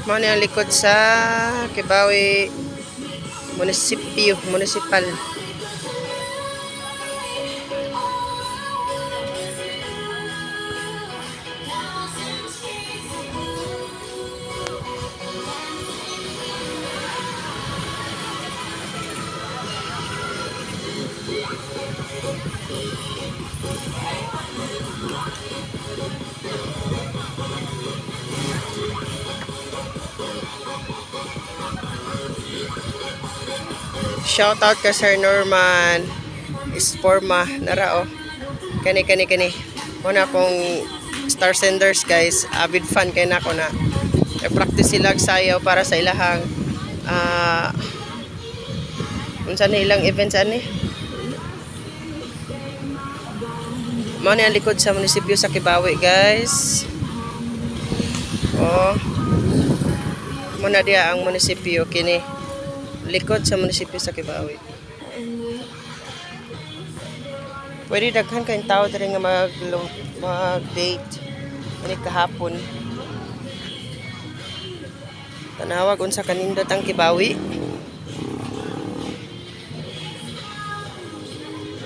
Mao ni ang likod sa Kibawe Municipal. Shout out ka Sir Norman Isporma nara oh. Kani muna akong Star Senders guys, avid fan kay nako na practice sila sayaw para sa ilahang unsa ni ilang events ani mao ni ang likod sa munisipyo sa Kibawe guys. Oh muna dia ang munisipyo kini likod sa munisipyo sa Kibawe. Pwede daghan kayong tao diri nga mag-date ani kahapon. Tanawag unsa kanindot ang Kibawe.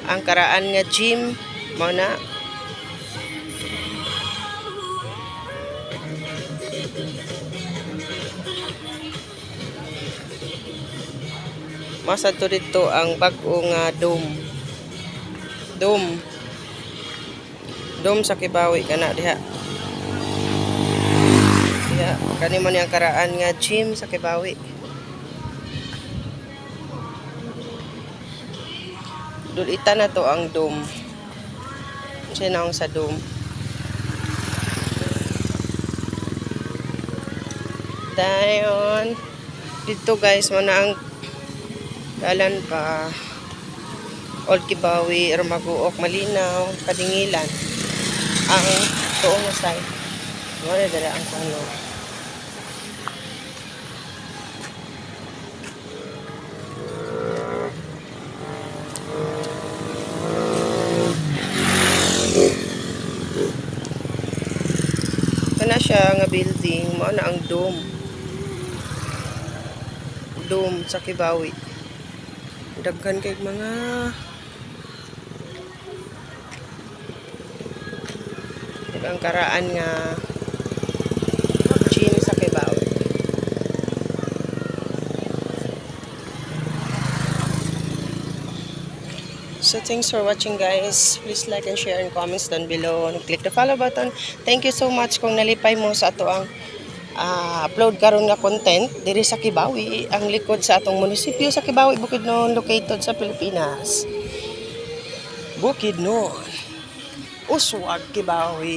Ang karaan nga gym mao na. Masa to dito ang bag-o nga dome sa Kibawe kana diha kani man yang karaan nga gym sa Kibawe. Dulita na to ang dome sinang sa dome dayon dito guys mo na ang dalan pa Old Kibawe, Ermaguok, Malinaw, Kadingilan ang tuong na side wala dala ang kano kana siya nga building mao na ang dome sa Kibawe. Daghan kay mga ang karaan nga gym sa Kibawe. So thanks for watching guys. Please like and share and comments down below and click the follow button. Thank you so much kung nalipay mo sa ato ang upload karon nga content diri sa Kibawe, ang likod sa atong munisipyo sa Kibawe, Bukidnon, located sa Pilipinas. Bukidnon, Uswag, Kibawe.